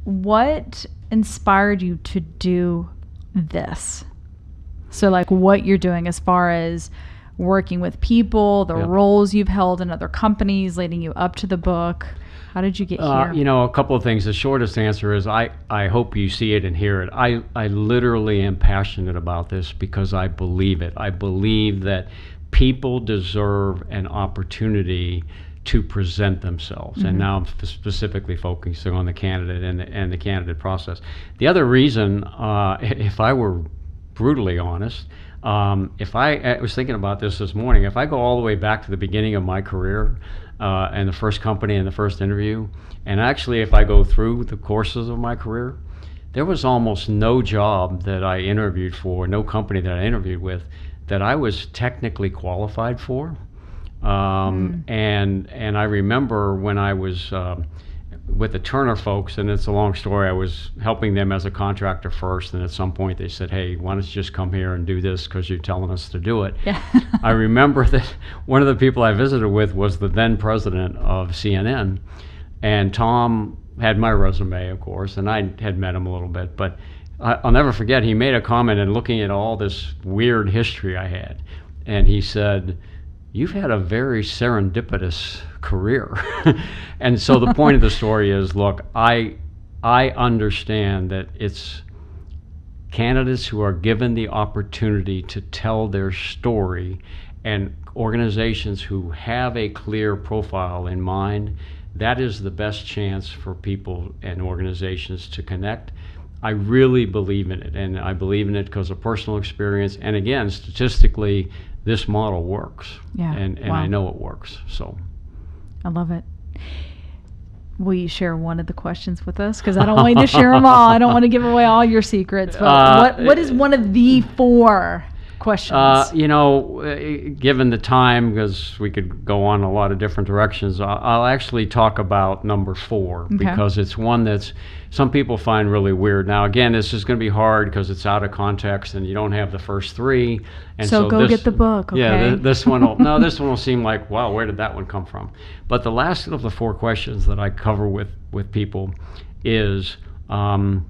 what inspired you to do this? So like what you're doing as far as working with people, the roles you've held in other companies leading you up to the book. How did you get here? A couple of things. The shortest answer is I hope you see it and hear it. I literally am passionate about this because I believe it. I believe that people deserve an opportunity to present themselves. Mm-hmm. And now I'm specifically focusing on the candidate and the candidate process. The other reason, if I were brutally honest, if I was thinking about this morning, if I go all the way back to the beginning of my career and the first company and the first interview, and actually if I go through the courses of my career, there was almost no job that I interviewed for, no company that I interviewed with, that I was technically qualified for. And I remember when I was with the Turner folks, and it's a long story, I was helping them as a contractor first, and at some point they said, hey, why don't you just come here and do this because you're telling us to do it. Yeah. I remember that one of the people I visited with was the then president of CNN, and Tom had my resume, of course, and I had met him a little bit, but I'll never forget, he made a comment in looking at all this weird history I had, and he said, you've had a very serendipitous career. And so the point of the story is, look, I understand that it's candidates who are given the opportunity to tell their story, and organizations who have a clear profile in mind, that is the best chance for people and organizations to connect. I really believe in it, and I believe in it because of personal experience, and again, statistically, this model works. Yeah. And wow. I know it works. So I love it. Will you share one of the questions with us? Because I don't want you to share them all. I don't want to give away all your secrets. But what is one of the 4 questions? Given the time, because we could go on a lot of different directions, I'll actually talk about number 4, okay, because it's one that's some people find really weird. Now, again, this is going to be hard because it's out of context and you don't have the first 3. And so go get the book, okay? Yeah, this one will seem like, wow, where did that one come from? But the last of the 4 questions that I cover with people is, tell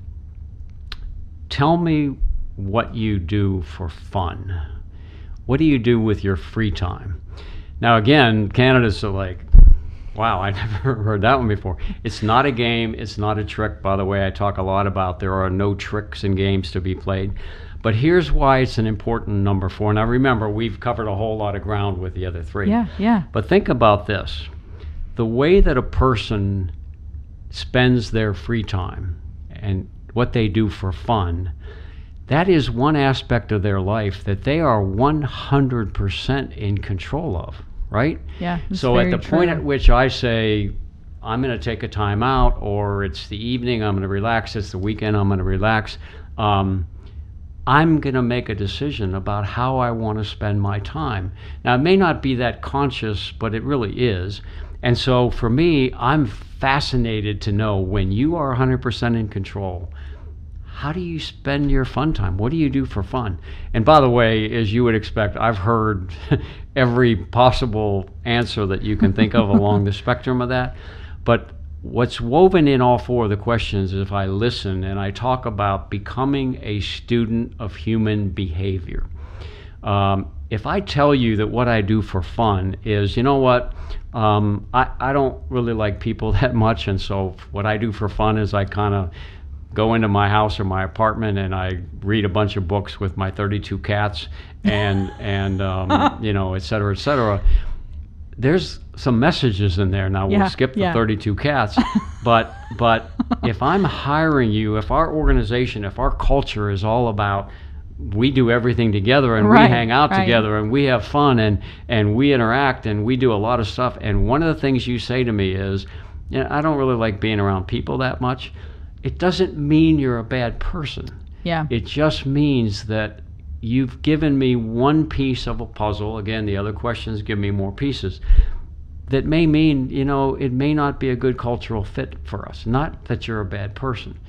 me what you do for fun. What do you do with your free time? Now, again, candidates are like, wow, I never heard that one before. It's not a game. It's not a trick, by the way. I talk a lot about there are no tricks in games to be played. But here's why it's an important number 4. Now, remember, we've covered a whole lot of ground with the other 3. Yeah. But think about this. The way that a person spends their free time and what they do for fun, that is one aspect of their life that they are 100% in control of, right? Yeah. So at the point at which I say, I'm going to take a time out, or it's the evening, I'm going to relax, it's the weekend, I'm going to relax, I'm going to make a decision about how I want to spend my time. Now, it may not be that conscious, but it really is. And so for me, I'm fascinated to know, when you are 100% in control, how do you spend your fun time? What do you do for fun? And by the way, as you would expect, I've heard every possible answer that you can think of along the spectrum of that. But what's woven in all 4 of the questions is, if I listen and I talk about becoming a student of human behavior. If I tell you that what I do for fun is, you know what, I don't really like people that much, and so what I do for fun is I kind of go into my house or my apartment and I read a bunch of books with my 32 cats and et cetera, et cetera. There's some messages in there. Now we'll skip the 32 cats, but if I'm hiring you, if our organization, if our culture is all about, we do everything together and we hang out together and we have fun and we interact and we do a lot of stuff, and one of the things you say to me is, I don't really like being around people that much. It doesn't mean you're a bad person. Yeah. It just means that you've given me one piece of a puzzle. Again, the other questions give me more pieces. That may mean, it may not be a good cultural fit for us. Not that you're a bad person,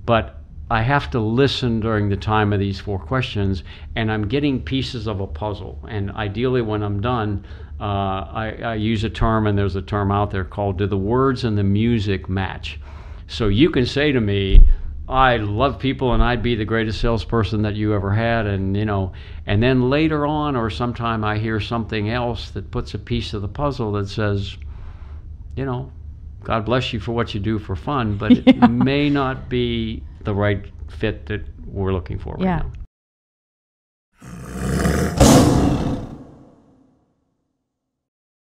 but I have to listen during the time of these 4 questions, and I'm getting pieces of a puzzle. And ideally, when I'm done, I use a term, and there's a term out there called, do the words and the music match? So you can say to me, I love people and I'd be the greatest salesperson that you ever had, and and then later on or sometime I hear something else that puts a piece of the puzzle that says, God bless you for what you do for fun, but it may not be the right fit that we're looking for right now.